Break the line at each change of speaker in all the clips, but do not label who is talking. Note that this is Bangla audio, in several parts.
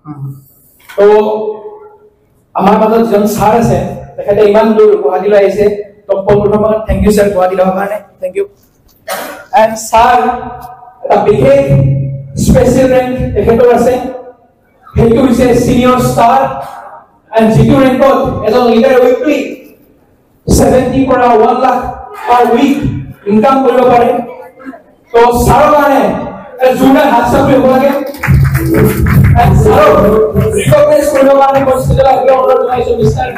তো আমাৰ মাজত যিজন ছাৰ আছে তেখেতে ইমান দূৰ গুৱাহাটীলৈ আহিছে, তো পোনপ্ৰথমে থেংক ইউ ছাৰ গুৱাহাটীলৈ অহাৰ কাৰণে, থেংক ইউ। এণ্ড ছাৰ এটা বিশেষ স্পেচিয়েল ৰেংক তেখেতৰ আছে, সেইটো হৈছে চিনিয়ৰ ষ্টাৰ। এণ্ড যিটো ৰেংকত এজন লিডাৰ উইকলি 70 পৰা 1 লাখ পাৰ উইক ইনকাম কৰিব পাৰে। তো ছাৰৰ কাৰণে জোৰদাৰ হাত চাপৰি হ'ব লাগে। ছাৰক ৰিকগনাইজ কৰিবৰ কাৰণে কনষ্টিটিউচন অনুৰোধ জনাইছোঁ mister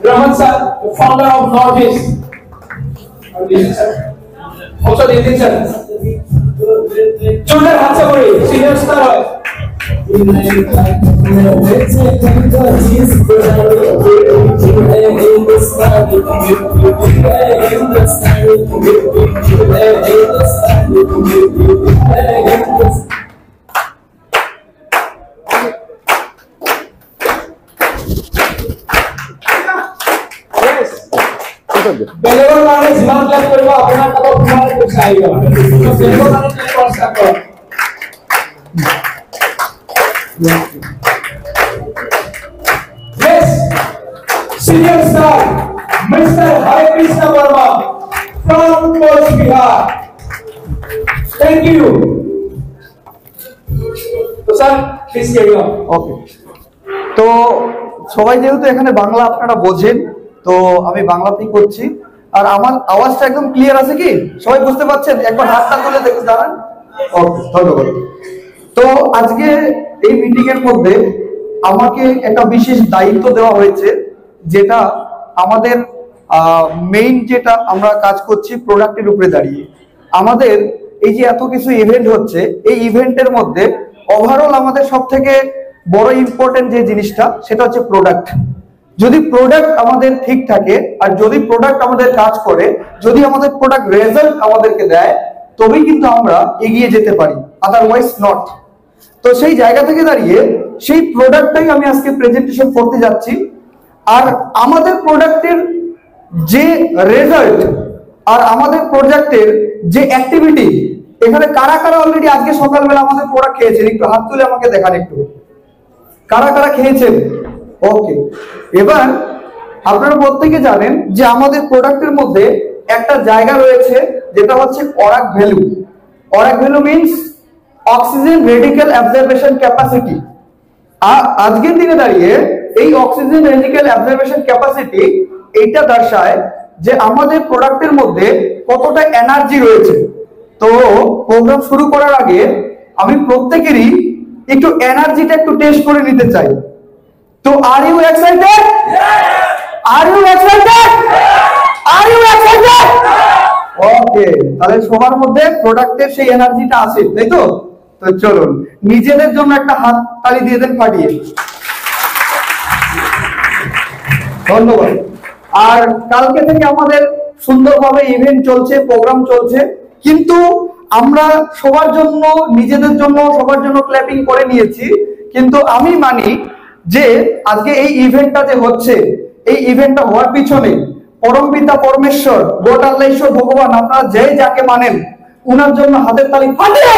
Raman sir, founder of north East. Also the sir. Children answer for it. Senior star. বেলেগৰ কাৰণে যিমান ক্লাস কৰিব আপোনাৰ তাত কিমান পইচা আহিব, বেলেগৰ কাৰণে কি খৰচ কৰক। Yes, senior star, Mr. Hare Krishna Verma from Coach Bihar. Thank you. তো স্যার প্লিজ ক্যারি অন।
ওকে, তো সবাই যেহেতু এখানে বাংলা আপনারা বোঝেন, তো আমি বাংলাতেই করছি। আর আমার আওয়াজটা একদম ক্লিয়ার আছে কি? সবাই বুঝতে পারছেন? একবার হাতটা তুলে দেখে দাঁড়ান। ওকে, ধন্যবাদ। তো আজকে এই মিটিং এর মধ্যে আমাকে একটা বিশেষ দায়িত্ব দেওয়া হয়েছে, যেটা আমাদের মেইন যেটা আমরা কাজ করছি প্রোডাক্টের উপরে দাঁড়িয়ে। আমাদের এই যে এত কিছু ইভেন্ট হচ্ছে, এই ইভেন্টের মধ্যে ওভারঅল আমাদের সব থেকে বড় ইম্পর্টেন্ট যে জিনিসটা সেটা হচ্ছে প্রোডাক্ট। যদি প্রোডাক্ট আমাদের ঠিক থাকে আর যদি প্রোডাক্ট আমাদের কাজ করে, যদি আমাদের প্রোডাক্ট রেজাল্ট আমাদেরকে দেয়, তবেই কিন্তু আমরা এগিয়ে যেতে পারি, আদারওয়াইজ নট। তো সেই জায়গা থেকে দাঁড়িয়ে সেই প্রোডাক্টটাই আমি আজকে প্রেজেন্টেশন করতে যাচ্ছি। আর আমাদের প্রোডাক্টের যে রেজাল্ট আর আমাদের প্রোডাক্টের যে অ্যাক্টিভিটি, এখানে কারা কারা অলরেডি আজকে সকালবেলা আমাদের প্রোডাক্ট খেয়েছেন, একটু হাত তুলে আমাকে দেখান একটু, কারা কারা খেয়েছেন। ওকে, এবার আপনারা প্রত্যেকে জানেন যে আমাদের প্রোডাক্টের মধ্যে একটা জায়গা রয়েছে যেটা হচ্ছে ORAC value. ORAC value means oxygen radical absorption capacity. আর আজকের দিনে দাঁড়িয়ে এই অক্সিজেন রেডিক্যাল অ্যাবজর্বেশন ক্যাপাসিটি এইটা দর্শায় যে আমাদের প্রোডাক্টের মধ্যে কতটা এনার্জি রয়েছে। তো প্রোগ্রাম শুরু করার আগে আমি প্রত্যেকেরই একটু এনার্জিটা একটু টেস্ট করে নিতে চাই। তো are you excited? Are you excited? Are you excited? Okay, তাহলে সবার মধ্যে প্রোডাক্টের সেই এনার্জিটা আছে, তাই তো? তো চলুন নিজেদের জন্য একটা হাত তালি দিয়ে দেন ফাটিয়ে। ধন্যবাদ। আর কালকে থেকে আমাদের সুন্দরভাবে ইভেন্ট চলছে, প্রোগ্রাম চলছে, কিন্তু আমরা সবার জন্য, নিজেদের জন্য, সবার জন্য ক্ল্যাপিং করে নিয়েছি। কিন্তু আমি মানি যে আজকে এই ইভেন্টটা যে হচ্ছে, এই ইভেন্টটা হওয়ার পিছনে পরম পিতা পরমেশ্বর, গড আল্লাহ ঈশ্বর ভগবান, আপনারা যে যাকে মানেন, উনার জন্য হাতের তালি ফাটিয়ে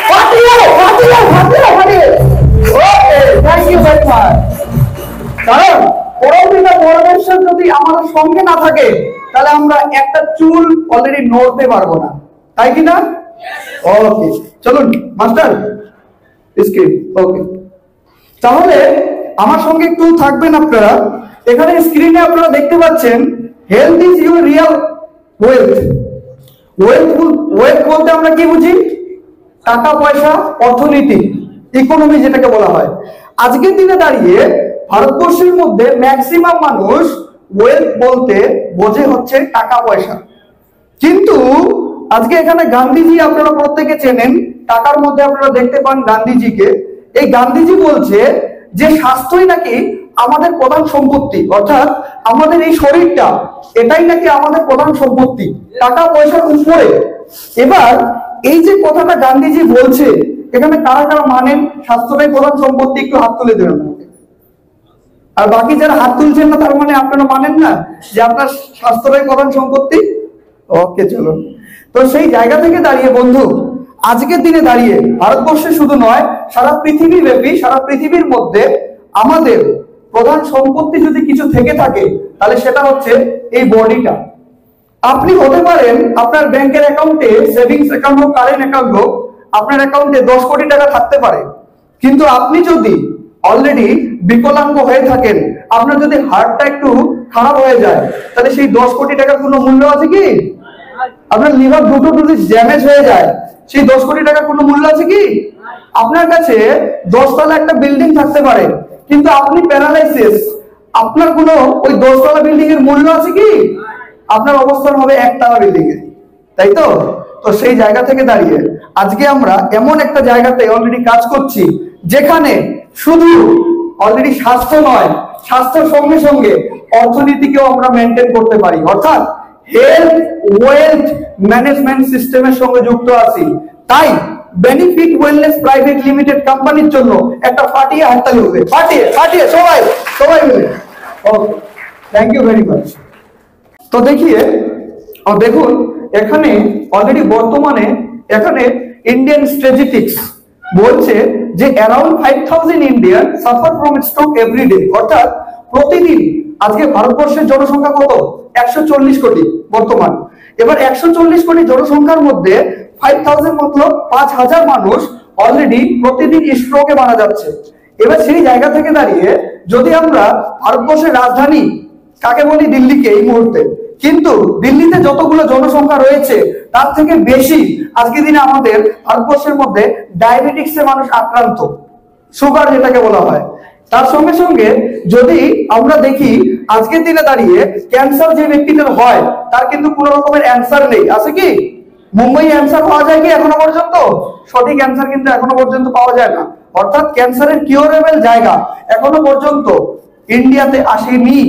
ফাটিয়ে ফাটিয়ে ফাটিয়ে ফাটিয়ে। ওকে, থ্যাংক ইউ ভেরি মাচ। কারণ পরম পিতা পরমেশ্বর যদি আমাদের সঙ্গে না থাকে, তাহলে আমরা একটা চুল অলরেডি নড়তে পারবো না, তাই কি না? ওকে, চলুন মাস্টার স্ক্রিন। ওকে, তাহলে আমার সঙ্গে একটু থাকবেন আপনারা। এখানে স্ক্রিনে আপনারা দেখতে পাচ্ছেন health is your real wealth. Wealth বলতে আমরা কি বুঝি? টাকা পয়সা, অর্থনীতি, ইকোনমি যেটাকে বলা হয়। আজকের দিনে দাঁড়িয়ে ভারতবর্ষের মধ্যে ম্যাক্সিমাম মানুষ ওয়েলথ বলতে বোঝে হচ্ছে টাকা পয়সা। কিন্তু আজকে এখানে গান্ধীজি আপনারা প্রত্যেকে চেনেন, টাকার মধ্যে আপনারা দেখতে পান গান্ধীজিকে। এই গান্ধীজি বলছে যে স্বাস্থ্যই নাকি আমাদের প্রধান সম্পত্তি, অর্থাৎ আমাদের এই শরীরটা, এটাই নাকি আমাদের প্রধান সম্পত্তি, টাকা পয়সার উপরে। এবার এই যে কথাটা গান্ধীজি বলছে, এখানে কারা কারা মানেন স্বাস্থ্যটাই প্রধান সম্পত্তি? একটু হাত তুলে দেবেন আমাকে। আর বাকি যারা হাত তুলছেন না, তার মানে আপনারা মানেন না যে আপনার স্বাস্থ্যটাই প্রধান সম্পত্তি। ওকে, চলুন। তো সেই জায়গা থেকে দাঁড়িয়ে বন্ধু, আজকের দিনে দাঁড়িয়ে ভারতবর্ষে শুধু নয়, সারা পৃথিবী ব্যাপী, সারা পৃথিবীর মধ্যে আমাদের প্রধান সম্পত্তি যদি কিছু থেকে থাকে তাহলে সেটা হচ্ছে এই বডিটা। আপনি হতে পারেন আপনার ব্যাংকের অ্যাকাউন্টে, সেভিংস অ্যাকাউন্ট হোক, কারেন্ট অ্যাকাউন্ট হোক, আপনার অ্যাকাউন্টে 10 কোটি টাকা থাকতে পারে, কিন্তু আপনি যদি অলরেডি বিকলাঙ্গ হয়ে থাকেন, আপনার যদি হার্টটা একটু খারাপ হয়ে যায়, তাহলে সেই 10 কোটি টাকার কোনো মূল্য আছে কি? আপনার লিভার দুটো ড্যামেজ হয়ে যায়, সেই 10 কোটি টাকার কোনো মূল্য আছে কি? আপনার কাছে 10 তলা একটা বিল্ডিং থাকতে পারে, কিন্তু আপনি প্যারালাইসিস, আপনার কোনো ওই 10 তলা বিল্ডিং এর মূল্য আছে কি? আপনার অবস্থান হবে 1 তলা বিল্ডিং এ, তাই তো? তো সেই জায়গা থেকে দাঁড়িয়ে আজকে আমরা এমন একটা জায়গাতে অলরেডি কাজ করছি যেখানে শুধু অলরেডি স্বাস্থ্য নয়, স্বাস্থ্যের সঙ্গে সঙ্গে অর্থনীতিকেও আমরা মেনটেন করতে পারি, অর্থাৎ হেলথ ওয়েলথ ম্যানেজমেন্ট সিস্টেমের সঙ্গে যুক্ত আছি। তাই বেনিফিট ওয়েলনেস প্রাইভেট লিমিটেড কোম্পানির জন্য একটা ফাটিয়ে হাততালি হবে, ফাটিয়ে ফাটিয়ে সবাই সবাই মিলে। ওকে, থ্যাংক ইউ ভেরি মাচ। তো দেখুন এখানে অলরেডি বর্তমানে এখানে ইন্ডিয়ান স্ট্যাটিস্টিক্স বলছে যে around 5000 Indian suffer from stroke every day, অর্থাৎ প্রতিদিন। আজকে ভারতবর্ষের জনসংখ্যা কত? 140 কোটি বর্তমান। এবার 140 কোটি জনসংখ্যার মধ্যে 5000 মতলব 5000 মানুষ অলরেডি প্রতিদিন স্ট্রোকে মারা যাচ্ছে। এবার সেই জায়গা থেকে দাঁড়িয়ে যদি আমরা ভারতবর্ষের রাজধানী কাকে বলি? দিল্লিকে এই মুহূর্তে, কিন্তু দিল্লিতে যতগুলো জনসংখ্যা রয়েছে তার থেকে বেশি আজকের দিনে আমাদের ভারতবর্ষের মধ্যে ডায়াবেটিক্সে মানুষ আক্রান্ত, সুগার যেটাকে বলা হয়। তার সঙ্গে সঙ্গে যদি আমরা দেখি আজকের দিনে দাঁড়িয়ে ক্যান্সার যে ব্যক্তিদের হয় তার কিন্তু কোনো রকমের অ্যান্সার নেই, আছে কি? মুম্বাই অ্যান্সার পাওয়া যায় কি এখনো পর্যন্ত? সঠিক অ্যান্সার কিন্তু এখনো পর্যন্ত পাওয়া যায় না, অর্থাৎ ক্যান্সারের কিউরেবল জায়গা এখনো পর্যন্ত ইন্ডিয়াতে আসেনি।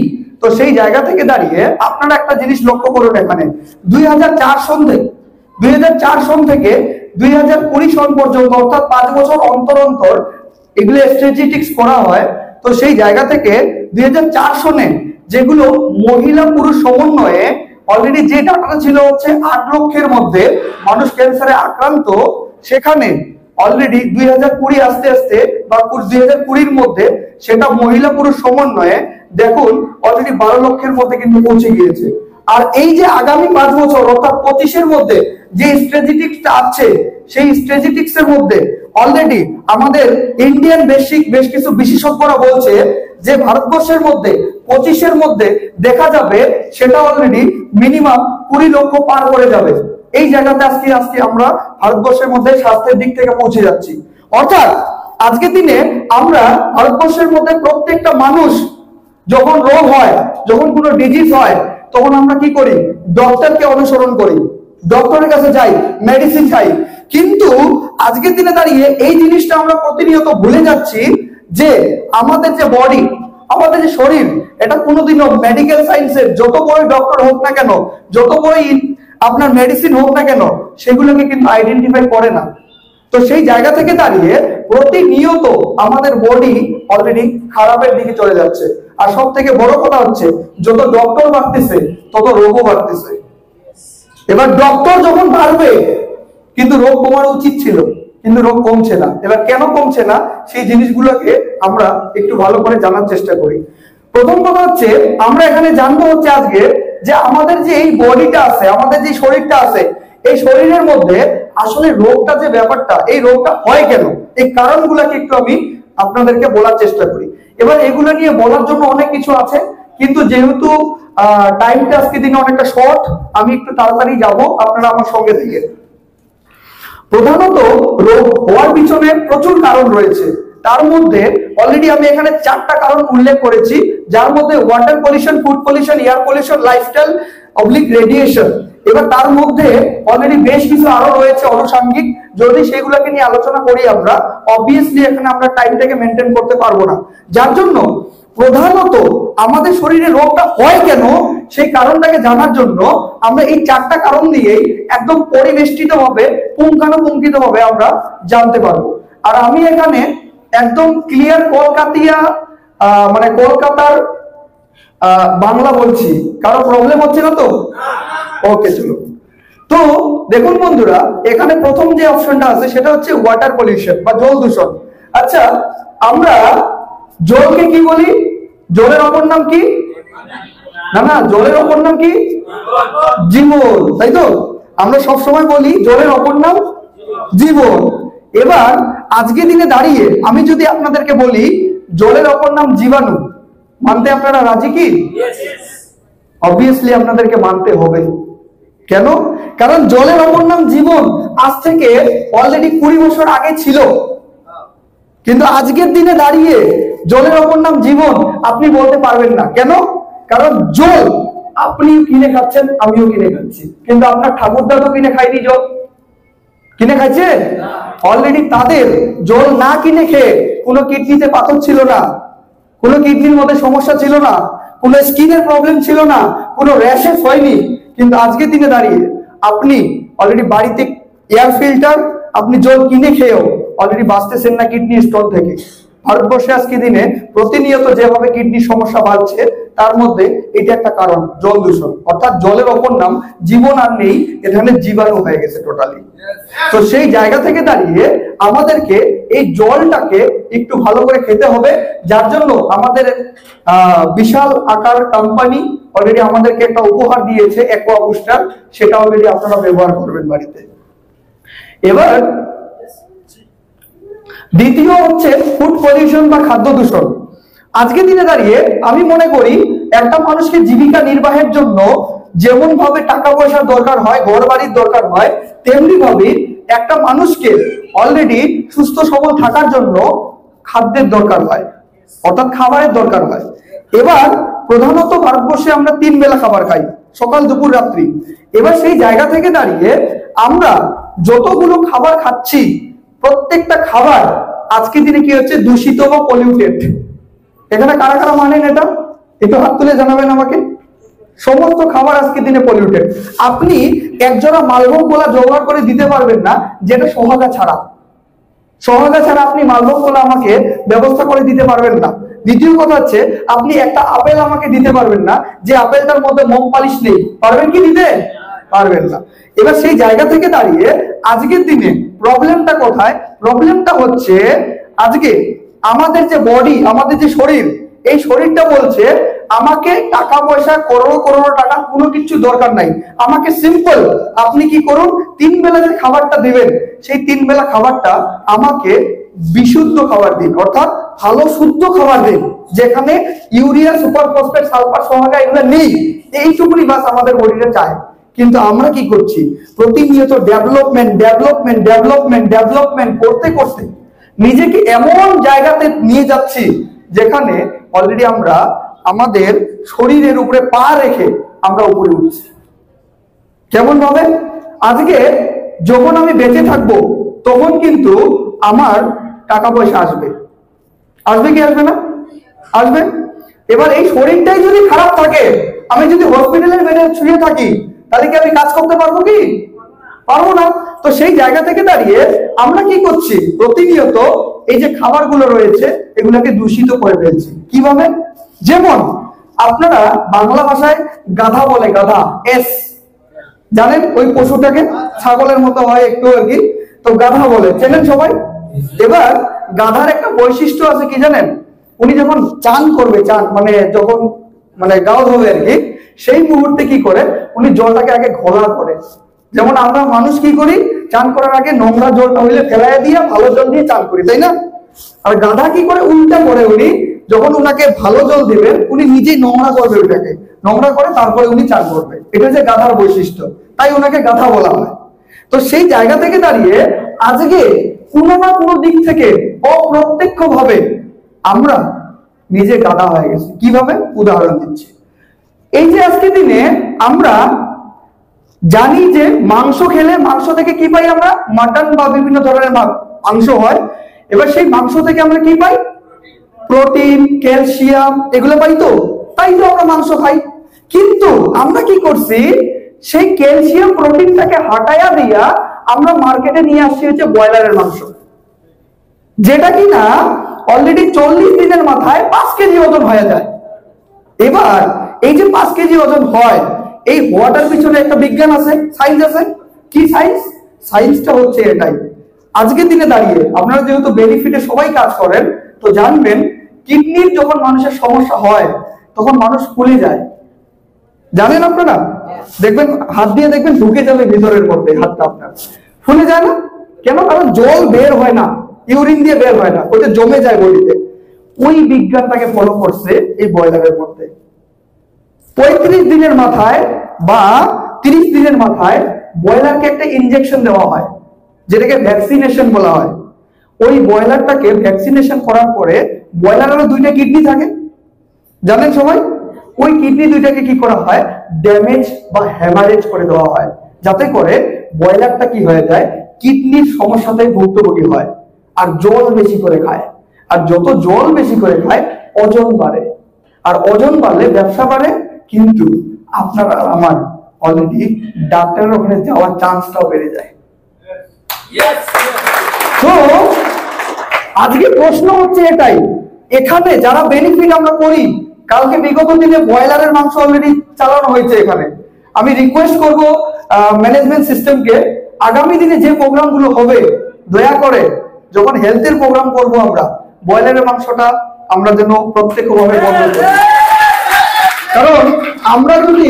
তো সেই জায়গা থেকে দাঁড়িয়ে আপনারা একটা জিনিস লক্ষ্য করুন, এখানে 2004 সন থেকে 2020 সন পর্যন্ত, অর্থাৎ 5 বছর অন্তর অন্তর এগুলো স্ট্যাটিস্টিক্স করা হয়। তো সেই জায়গা থেকে 2004 সনে যেগুলো মহিলা পুরুষ সমন্বয়ে অলরেডি যে ডাটা ছিল হচ্ছে 8 লক্ষের মধ্যে মানুষ ক্যান্সারে আক্রান্ত, সেখানে অলরেডি 2020 আস্তে আস্তে বা 2020-র মধ্যে সেটা মহিলা পুরুষ সমন্বয়ে দেখুন অলরেডি 12 লক্ষের মধ্যে কিন্তু পৌঁছে গিয়েছে। আর এই যে আগামী 5 বছর অর্থাৎ 25-এর মধ্যে যে স্ট্র্যাটেজিকটা আছে, সেই স্ট্র্যাটেজিক্স এর মধ্যে অলরেডি আমাদের ইন্ডিয়ান বেশ কিছু বিশেষজ্ঞরা বলছে যে ভারতবর্ষের মধ্যে 25-এর মধ্যে দেখা যাবে সেটা অলরেডি মিনিমাম 20 লক্ষ পার করে যাবে। এই জায়গাতে আজকে আজকে আমরা ভারতবর্ষের মধ্যে স্বাস্থ্যের দিক থেকে পৌঁছে যাচ্ছি, অর্থাৎ আজকের দিনে আমরা ভারতবর্ষের মধ্যে প্রত্যেকটা মানুষ যখন রোগ হয়, যখন কোনো ডিজিজ হয়, তখন আমরা কি করি? ডক্টরকে অনুসরণ করি, ডক্টরের কাছে যাই, মেডিসিন খাই। কিন্তু আজকের দিনে দাঁড়িয়ে এই জিনিসটা আমরা প্রতিনিয়ত ভুলে যাচ্ছি যে আমাদের যে বডি, আমাদের যে শরীর, এটা কোনোদিনও মেডিকেল সায়েন্সের যত বড় ডক্টর হোক না কেন, যত বড় আপনার মেডিসিন হোক না কেন, সেগুলোকে কিন্তু আইডেন্টিফাই করে না। তো সেই জায়গা থেকে দাঁড়িয়ে প্রতিনিয়ত আমাদের বডি অলরেডি খারাপের দিকে চলে যাচ্ছে। আর সব থেকে বড় কথা হচ্ছে যত ডক্টর বাড়তেছে তত রোগও বাড়তেছে। এবার ডক্টর যখন বাড়বে কিন্তু রোগ কমার উচিত ছিল, কিন্তু রোগ কমছে না। এবার কেন কমছে না সেই জিনিসগুলোকে আমরা একটু ভালো করে জানার চেষ্টা করি। প্রথম কথা হচ্ছে আমরা এখানে জানবো হচ্ছে আজকে যে আমাদের যে এই বডিটা আছে, আমাদের যে শরীরটা আছে, এই শরীরের মধ্যে আসলে রোগটা যে ব্যাপারটা, এই রোগটা হয় কেন, এই কারণগুলোকে একটু আমি আপনাদেরকে বলার চেষ্টা করি। এবার এগুলো নিয়ে বলার জন্য অনেক কিছু আছে, কিন্তু যেহেতু টাইমটা আজকে দিনে অনেকটা শর্ট, আমি একটু তাড়াতাড়ি যাব, আপনারা আমার সঙ্গে থেকে। প্রধানত রোগ হওয়ার পিছনে প্রচুর কারণ রয়েছে, তার মধ্যে অলরেডি আমি এখানে 4টা কারণ উল্লেখ করেছি, যার মধ্যে water pollution, food pollution, air pollution, lifestyle oblique radiation. এবার তার মধ্যে অলরেডি বেশ কিছু আরো রয়েছে আনুষঙ্গিক, যদি সেগুলোকে নিয়ে আলোচনা করি আমরা অবভিয়াসলি এখানে আমরা টাইমটাকে মেনটেন করতে পারবো না। যার জন্য প্রধানত আমাদের শরীরে রোগটা হয় কেন সেই কারণটাকে জানার জন্য আমরা এই 4টা কারণ দিয়ে একদম পরিবেষ্টিত ভাবে, পুঙ্খানুপুঙ্খিত ভাবে আমরা জানতে পারবো। আর আমি এখানে একদম ক্লিয়ার কলকাতিয়া মানে কলকাতার বাংলা বলছি, কারো প্রবলেম হচ্ছে না তো? ওকে, চলো। তো দেখুন বন্ধুরা, এখানে প্রথম যে অপশনটা আছে সেটা হচ্ছে ওয়াটার পলিউশন বা জল দূষণ। আচ্ছা, আমরা জলকে কি বলি? জলের অপর নাম কি? না, জলের অপর নাম কি? জীবন, তাই তো? আমরা সব সময় বলি জলের অপর নাম জীবন। এবার আজকে দিনে দাঁড়িয়ে আমি যদি আপনাদেরকে বলি জলের অপর নাম জীবাণু, মানতে আপনারা রাজি কি? অবভিয়াসলি আপনাদেরকে মানতে হবে। কেন? কারণ জলের অপর নাম জীবন আজ থেকে অলরেডি 20 বছর আগে ছিল, কিন্তু আজকের দিনে দাঁড়িয়ে জলের অপর নাম জীবন আপনি বলতে পারবেন না। কেন? কারণ জল আপনি কিনে খাচ্ছেন, আমিও কিনে খাচ্ছি, কিন্তু আপনার ঠাকুরদা তো কিনে খায়নি, জল কিনে খাইছে। অলরেডি তাদের জল না কিনে খেয়ে কোনো কিডনিতে পাথর ছিল না, কোনো কিডনির মধ্যে সমস্যা ছিল না, কোনো স্কিনের প্রবলেম ছিল না, কোনো র্যাশেস হয়নি। কিন্তু আজকের দিনে দাঁড়িয়ে আপনি অলরেডি বাড়িতে এয়ার ফিল্টার, আপনি জল কিনে খেয়েও অলরেডি বাঁচতেছেন না কিডনি স্টোন থেকে। ভারতবর্ষে আজকে দিনে প্রতিনিয়ত যেভাবে কিডনির সমস্যা বাড়ছে তার মধ্যে এটা একটা কারণ, জল দূষণ। অর্থাৎ জলের অপর নাম জীবন আর নেই, এখানে জীবাণু হয়ে গেছে টোটালি। তো সেই জায়গা থেকে দাঁড়িয়ে আমাদেরকে এই জলটাকে একটু ভালো করে খেতে হবে, যার জন্য আমাদের বিশাল আকার কোম্পানি অলরেডি আমাদেরকে একটা উপহার দিয়েছে, অ্যাকোয়া বুস্টার, সেটা অলরেডি আপনারা ব্যবহার করবেন বাড়িতে। এবার দ্বিতীয় হচ্ছে ফুড পলিউশন বা খাদ্য দূষণ। আজকে দিনে দাঁড়িয়ে আমি মনে করি একটা মানুষকে জীবিকা নির্বাহের জন্য যেমন ভাবে টাকা পয়সার দরকার হয়, ঘর বাড়ির দরকার হয়, তেমনি ভাবে একটা মানুষকে অলরেডি সুস্থ সবল থাকার জন্য খাদ্যের দরকার হয়, অর্থাৎ খাবারের দরকার হয়। এবার প্রধানত ভারতবর্ষে আমরা 3 বেলা খাবার খাই, সকাল দুপুর রাত্রি। এবার সেই জায়গা থেকে দাঁড়িয়ে আমরা যতগুলো খাবার খাচ্ছি প্রত্যেকটা খাবার আজকে দিনে কি হচ্ছে? দূষিত বা পলিউটেড। এখানে কারা কারা মানেন এটা? একটু হাত তুলে জানাবেন আমাকে। সমস্ত খাবার আজকে দিনে পলিউটেড। আপনি একজোড়া মালভোগ গোলা জোগাড় করে দিতে পারবেন না যেটা সোহাগা ছাড়া। সোহাগা ছাড়া আপনি মালভোগ গোলা আমাকে ব্যবস্থা করে দিতে পারবেন না। দ্বিতীয় কথা হচ্ছে আপনি একটা আপেল আমাকে দিতে পারবেন না যে আপেলটার মধ্যে মোম পালিশ নেই। পারবেন কি দিতে? পারবেন না। এবার সেই জায়গা থেকে দাঁড়িয়ে আজকের দিনে প্রবলেমটা কোথায়? প্রবলেমটা হচ্ছে আজকে আমাদের যে বডি, আমাদের যে শরীর, এই শরীরটা বলছে আমাকে টাকা পয়সা করোড় করোড় টাকা কোনো কিছু দরকার নাই, আমাকে সিম্পল আপনি কি করুন, 3 বেলা যে খাবারটা দিবেন সেই 3 বেলা খাবারটা আমাকে বিশুদ্ধ খাবার দিন, অর্থাৎ ভালো শুদ্ধ খাবার দিন যেখানে ইউরিয়া, সুপার ফসফেট, সালফার, সোহাগা এগুলো নেই। এইটুকুনি বাস আমাদের বডিতে চায়। কিন্তু আমরা কি করছি? প্রতিনিয়ত ডেভেলপমেন্ট ডেভেলপমেন্ট ডেভেলপমেন্ট ডেভেলপমেন্ট করতে করতে নিজেকে এমন জায়গাতে নিয়ে যাচ্ছি যেখানে অলরেডি আমরা আমাদের শরীরের উপরে পা রেখে আমরা উপরে উঠছি। কেমন ভাবে? আজকে যখন আমি বেঁচে থাকবো তখন কিন্তু আমার টাকা পয়সা আসবে, আসবে কি আসবে না? আসবে। এবার এই শরীরটাই যদি খারাপ থাকে, আমি যদি হসপিটালের বেডে শুয়ে থাকি, তাহলে কি আমি কাজ করতে পারবো কি? পারবো না। তো সেই জায়গা থেকে দাঁড়িয়ে আমরা কি করছি? প্রতিনিয়ত এই যে খাবারগুলো রয়েছে এগুলোকে দূষিত করে ফেলছি। কিভাবে? যেমন আপনারা বাংলা ভাষায় গাধা বলে, গাধা, এস, জানেন ওই পশুটাকে? ছাগলের মতো হয় একটু আর কি, তো গাধা বলে, চেনেন সবাই? এবার গাধার একটা বৈশিষ্ট্য আছে কি জানেন? উনি যখন চান করবে, চান মানে যখন মানে গাও ধোবে আর কি, সেই মুহূর্তে কি করে? উনি জলটাকে আগে ঘোলা করে। যেমন আমরা মানুষ কি করি? চান করার আগে নোংরা জলটা হইলে ফেলাই দিয়ে ভালো জল দিয়ে চান করি, তাই না? আর গাধা কি করে? উল্টা করে। উনি যখন উনাকে ভালো জল দিবেন উনি নিজেই নোংরা করবে, ওটাকে নোংরা করে তারপরে উনি চান করবে। এটা যে গাধার বৈশিষ্ট্য, তাই ওনাকে গাধা বলা হয়। তো সেই জায়গা থেকে দাঁড়িয়ে আজকে কোনো না কোনো দিক থেকে অপ্রত্যক্ষ ভাবে আমরা নিজে গাধা হয়ে গেছি। কিভাবে? উদাহরণ দিচ্ছি। এই যে আজকে দিনে আমরা জানি যে মাংস খেলে মাংস থেকে কি পাই? আমরা মাটন বা বিভিন্ন ধরনের মাংস হয়। এবার সেই মাংস থেকে আমরা কি পাই? প্রোটিন, ক্যালসিয়াম এগুলো পাই। তো তাই তো আমরা মাংস খাই। কিন্তু আমরা কি করছি? সেই ক্যালসিয়াম প্রোটিনটাকে হটায়া দিয়া আমরা মার্কেটে নিয়ে আসছি হচ্ছে ব্রয়লারের মাংস, যেটা কিনা অলরেডি 40 দিনের মাথায় 5 কেজি ওজন হয়ে যায়। এবার এই যে 5 কেজি ওজন হয়, এই হওয়াটার পিছনে একটা বিজ্ঞান আছে, সায়েন্স আছে। কি সায়েন্স? সায়েন্সটা হচ্ছে এটাই। আজকের দিনে দাঁড়িয়ে আপনারা যেহেতু বেনিফিটে সবাই কাজ করেন, তো জানবেন কিডনির যখন মানুষের সমস্যা হয় তখন মানুষ ফুলে যায়। জানেন আপনারা? দেখবেন হাত দিয়ে দেখবেন ঢুকে যাবে ভিতরের মধ্যে, হাতটা আপনার ফুলে যায় না কেন? কারণ জল বের হয় না, ইউরিন দিয়ে বের হয় না, ওটা জমে যায় বডিতে। ওই বিজ্ঞানটাকে ফলো করছে এই ব্রয়লারের মধ্যে। 35 দিনের মাথায় বা 30 দিনের মাথায় ব্রয়লারকে একটা ইনজেকশন দেওয়া হয়, যেটাকে ভ্যাকসিনেশন বলা হয়। ওই ব্রয়লারটাকে ভ্যাকসিনেশন করার পরে ব্রয়লারেরও 2টা কিডনি থাকে, জানেন সবাই? ওই কিডনি 2টাকে কি করা হয়? ড্যামেজ বা হ্যামারেজ করে দেওয়া হয়, যাতে করে ব্রয়লারটা কি হয়ে যায়, কিডনির সমস্যাতে ভুক্তভোগী হয় আর জল বেশি করে খায়। আর যত জল বেশি করে খায় ওজন বাড়ে, আর ওজন বাড়লে ব্যবসা বাড়ে। কিন্তু আপনার আর আমার অলরেডি ডাক্তারের ওখানে যাওয়ার চান্সটাও বেড়ে যায়। তো আজকে প্রশ্ন হচ্ছে এটাই, এখানে যারা বেনিফিট আমরা করি, কালকে বিগত দিনে ব্রয়লারের মাংস অলরেডি চালানো হয়েছে এখানে। আমি রিকোয়েস্ট করব ম্যানেজমেন্ট সিস্টেমকে, আগামী দিনে যে প্রোগ্রামগুলো হবে দয়া করে যখন হেলথের প্রোগ্রাম করব আমরা, ব্রয়লারের মাংসটা আমরা যেন প্রত্যক্ষভাবে বন্ধ করি। কারণ আমরা যদি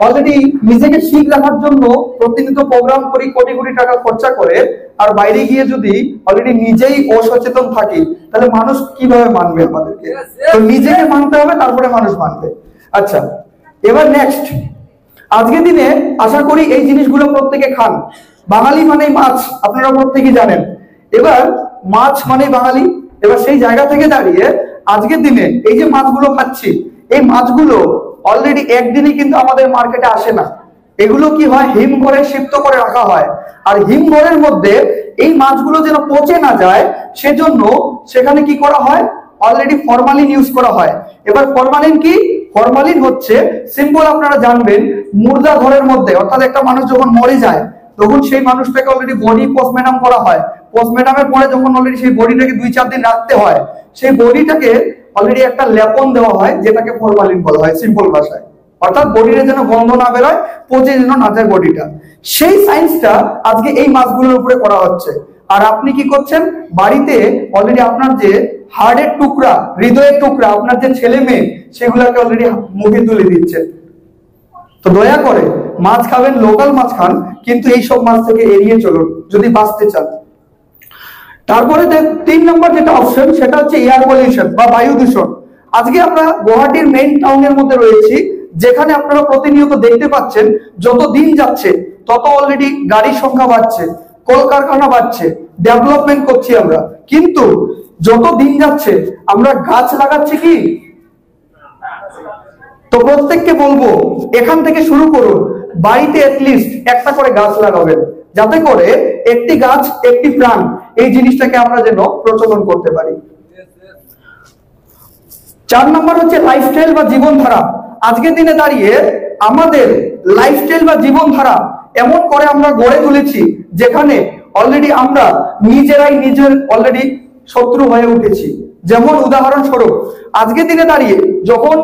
অলরেডি নিজেকে ঠিক রাখার জন্য প্রতিনিয়ত প্রোগ্রাম করি, কোটি কোটি টাকা খরচা করে, আর বাইরে গিয়ে যদি অলরেডি নিজেই অসচেতন থাকি, তাহলে মানুষ কিভাবে মানবে আমাদেরকে? তো নিজেকে মানতে হবে, তারপরে মানুষ মানবে। আচ্ছা, এবার নেক্সট, আজকের দিনে আশা করি এই জিনিসগুলো প্রত্যেকে খান। বাঙালি মানে মাছ, আপনারা প্রত্যেকেই জানেন। এবার মাছ মানে বাঙালি। এবার সেই জায়গা থেকে দাঁড়িয়ে আজকের দিনে এই যে মাছগুলো খাচ্ছি, এই মাছগুলো অলরেডি একদিনে কিন্তু আমাদের মার্কেটে আসে না। এগুলো কি হয়, হিমঘরে শিফট করে রাখা হয়। আর হিমঘরের মধ্যে এই মাছগুলো যেন পচে না যায়, সেজন্য সেখানে কি করা হয়, অলরেডি ফরমালিন ইউজ করা হয়। এবার ফরমালিন কি? ফরমালিন হচ্ছে সিম্পল, আপনারা জানবেন, মুর্দা ঘরের মধ্যে, অর্থাৎ একটা মানুষ যখন মরে যায় তখন সেই মানুষটাকে অলরেডি বডি পোস্টমর্টম করা হয়। পোস্টমর্টমের পরে যখন অলরেডি সেই বডিটাকে 2-4 দিন রাখতে হয়, সেই বডিটাকে অলরেডি একটা লেপন দেওয়া হয়, যেটাকে ফরমালিন বলা হয় সিম্পল ভাষায়। অর্থাৎ বডিতে যেন গন্ধ না বেরোয়, পচে যেন না যায় বডিটা। সেই সায়েন্সটা আজকে এই মাছগুলোর উপরে করা হচ্ছে। আর আপনি কি করছেন, বাড়িতে অলরেডি আপনার যে হার্টের টুকরা, হৃদয়ের টুকরা, আপনার যে ছেলে মেয়ে, সেগুলোকে অলরেডি মুখে তুলে দিচ্ছেন। তো দয়া করে মাছ খাবেন, লোকাল মাছ খান, কিন্তু এইসব মাছ থেকে এড়িয়ে চলুন যদি বাঁচতে চান। তারপরে 3 নম্বর যেটা অপশন, সেটা হচ্ছে এয়ার পলিউশন বা বায়ু দূষণ। আজকে আমরা গুয়াহাটির মেইন টাউনের মধ্যে রয়েছি, যেখানে আপনারা প্রতিনিয়ত দেখতে পাচ্ছেন যত দিন যাচ্ছে তত অলরেডি গাড়ির সংখ্যা বাড়ছে, কলকারখানা বাড়ছে, ডেভেলপমেন্ট করছি আমরা। কিন্তু যত দিন যাচ্ছে আমরা গাছ লাগাচ্ছি কি? তো প্রত্যেককে বলবো, এখান থেকে শুরু করুন, বাড়িতে অ্যাটলিস্ট একটা করে গাছ লাগাবেন, যাতে করে একটি গাছ একটি প্রাণ, এই জিনিসটাকে আমরা যেন প্রচলন করতে পারি। 4 নম্বর হচ্ছে লাইফস্টাইল বা জীবনধারা। আজকের দিনে দাঁড়িয়ে আমাদের লাইফস্টাইল বা জীবনধারা এমন করে আমরা গড়ে তুলেছি, যেখানে অলরেডি আমরা নিজেরাই নিজের অলরেডি শত্রু হয়ে উঠেছি। যেমন উদাহরণস্বরূপ, আজকের দিনে দাঁড়িয়ে যখন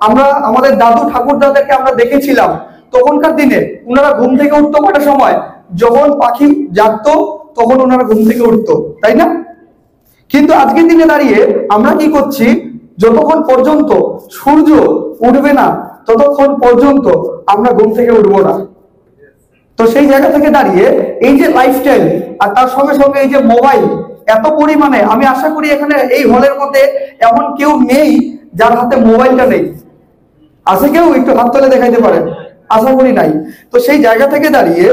আমরা আমাদের দাদু ঠাকুরদাদেরকে আমরা দেখেছিলাম, তখনকার দিনে ওনারা ঘুম থেকে উঠতো কটার সময়? যখন পাখি জাগতো তখন ওনারা ঘুম থেকে উঠতো, তাই না? কিন্তু আজকের দিনে দাঁড়িয়ে আমরা কি করছি, যতক্ষণ পর্যন্ত সূর্য উঠবে না ততক্ষণ পর্যন্ত আমরা ঘুম থেকে উঠবো না। তো সেই জায়গা থেকে দাঁড়িয়ে এই যে লাইফস্টাইল, আর তার সঙ্গে সঙ্গে এই যে মোবাইল এত পরিমাণে, আমি আশা করি এখানে এই হলের মধ্যে এমন কেউ নেই যার হাতে মোবাইলটা নেই। আছে কেউ? একটু হাত তুলে দেখাইতে পারেন। আশা করি নাই। তো সেই জায়গা থেকে দাঁড়িয়ে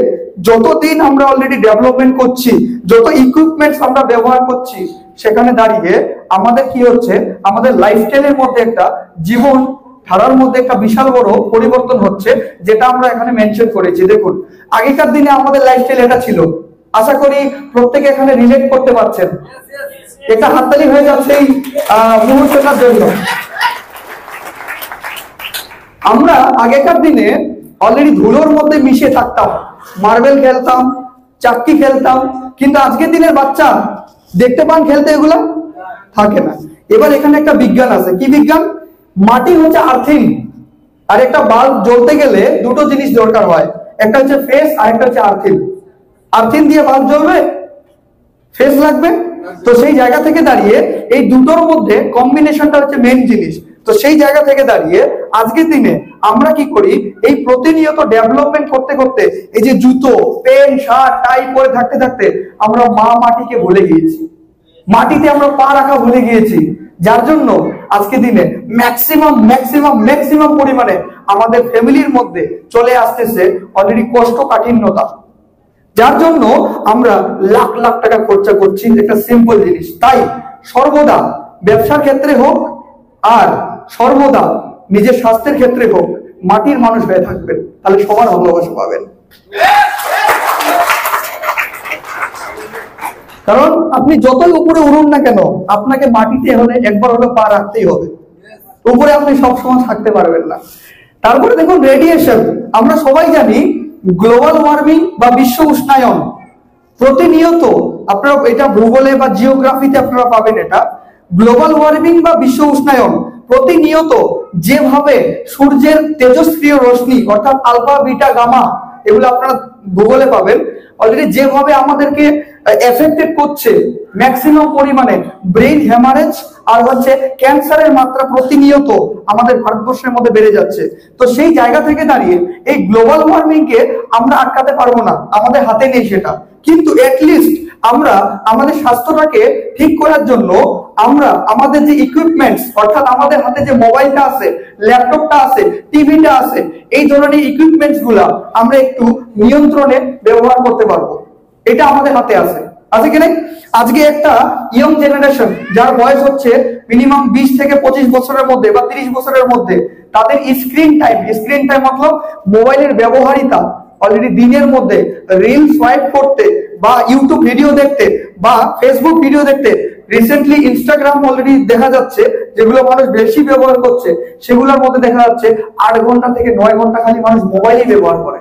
যতদিন আমরা অলরেডি ডেভেলপমেন্ট করছি, যত ইকুইপমেন্টস আমরা ব্যবহার করছি, সেখানে দাঁড়িয়ে আমাদের কি হচ্ছে, আমাদের লাইফস্টাইলের মধ্যে একটা জীবন ধারার মধ্যে একটা বিশাল বড় পরিবর্তন হচ্ছে, যেটা আমরা এখানে মেনশন করেছি। দেখুন, আগেকার দিনে আমাদের লাইফস্টাইল এটা ছিল। আশা করি প্রত্যেকে এখানে রিলেট করতে পারছেন। একটা হাততালি হয়ে যাচ্ছে এই মুহূর্তটার জন্য। আমরা আগেকার দিনে অলরেডি ধুলোর মধ্যে মিশে থাকতাম, মার্বেল খেলতাম, চাক্কি খেলতাম, কিন্তু আজকের দিনের বাচ্চা দেখতে পান খেলতে, এগুলা থাকে না। এবার এখানে একটা বিজ্ঞান আছে। কি বিজ্ঞান? মাটি হচ্ছে আর্থিং, আর একটা বাল্ব জ্বলতে গেলে দুটো জিনিস দরকার হয়, একটা হচ্ছে ফেস আর একটা হচ্ছে আর্থিন। আর্থিন দিয়ে বাল্ব জ্বলবে, ফেস লাগবে। তো সেই জায়গা থেকে দাঁড়িয়ে এই দুটোর মধ্যে কম্বিনেশনটা হচ্ছে মেইন জিনিস। তো সেই জায়গা থেকে দাঁড়িয়ে আজকের দিনে আমরা কি করি, এই প্রতিনিয়ত ডেভেলপমেন্ট করতে করতে এই যে জুতো, প্যান্ট, শার্ট, টাই পরে থাকতে থাকতে আমরা মাটিকে ভুলে গিয়েছি, মাটিতে আমরা পা রাখা ভুলে গিয়েছি। যার জন্য আজকে দিনে ম্যাক্সিমাম পরিমাণে আমাদের ফ্যামিলির মধ্যে চলে আসতেছে অলরেডি কোষ্ঠকাঠিন্যতা, যার জন্য আমরা লাখ লাখ টাকা খরচা করছি একটা সিম্পল জিনিস। তাই সর্বদা ব্যবসার ক্ষেত্রে হোক আর সর্বদা নিজের স্বাস্থ্যের ক্ষেত্রে হোক মাটির মানুষ হয়ে থাকবেন, তাহলে সবার ভালোবাসা পাবেন। কারণ আপনি যতই উপরে উড়ুন না কেন, আপনাকে মাটিতে হলে একবার হলে পা রাখতেই হবে, উপরে আপনি সবসময় থাকতে পারবেন না। তারপরে দেখুন রেডিয়েশন, আমরা সবাই জানি গ্লোবাল ওয়ার্মিং বা বিশ্ব উষ্ণায়ন প্রতিনিয়ত, আপনারা এটা ভূগোলে বা জিওগ্রাফিতে আপনারা পাবেন, এটা গ্লোবাল ওয়ার্মিং বা বিশ্ব উষ্ণায়ন প্রতিনিয়ত যেভাবে সূর্যের তেজস্ক্রিয় রশ্মি অর্থাৎ আলফা বিটা গামা এগুলো আপনারা ভূগোলে পাবেন, অলরেডি যেভাবে আমাদেরকে এফেক্টেড করছে, ম্যাক্সিমাম পরিমাণে ব্রেইন হ্যামারেজ আর হচ্ছে ক্যান্সারের মাত্রা প্রতিনিয়ত আমাদের ভারতবর্ষের মধ্যে বেড়ে যাচ্ছে। তো সেই জায়গা থেকে দাঁড়িয়ে এই গ্লোবাল ওয়ার্মিং কে আমরা আটকাতে পারবো না, আমাদের হাতে নেই সেটা, কিন্তু এটলিস্ট আমরা আমাদের স্বাস্থ্যটাকে ঠিক করার জন্য আমরা আমাদের যে ইকুইপমেন্টস অর্থাৎ আমাদের হাতে যে মোবাইলটা আছে, ল্যাপটপটা আছে, টিভিটা আছে, এই ধরনের ইকুইপমেন্টস গুলা আমরা একটু নিয়ন্ত্রণে ব্যবহার করতে পারবো, এটা আমাদের হাতে আছে কি না? আজকে একটা ইয়ং জেনারেশন যার বয়স হচ্ছে মিনিমাম 20 থেকে 25 বছরের মধ্যে বা 30 বছরের মধ্যে, তাদের স্ক্রিন টাইম মতলব মোবাইলের ব্যবহারিতা অলরেডি দিনের মধ্যে রিল সোয়াইপ করতে বা ইউটিউব ভিডিও দেখতে বা ফেসবুক ভিডিও দেখতে, রিসেন্টলি ইনস্টাগ্রাম অলরেডি দেখা যাচ্ছে যেগুলো মানুষ বেশি ব্যবহার করছে, সেগুলোর মধ্যে দেখা যাচ্ছে 8 ঘন্টা থেকে 9 ঘন্টা খালি মানুষ মোবাইলই ব্যবহার করে।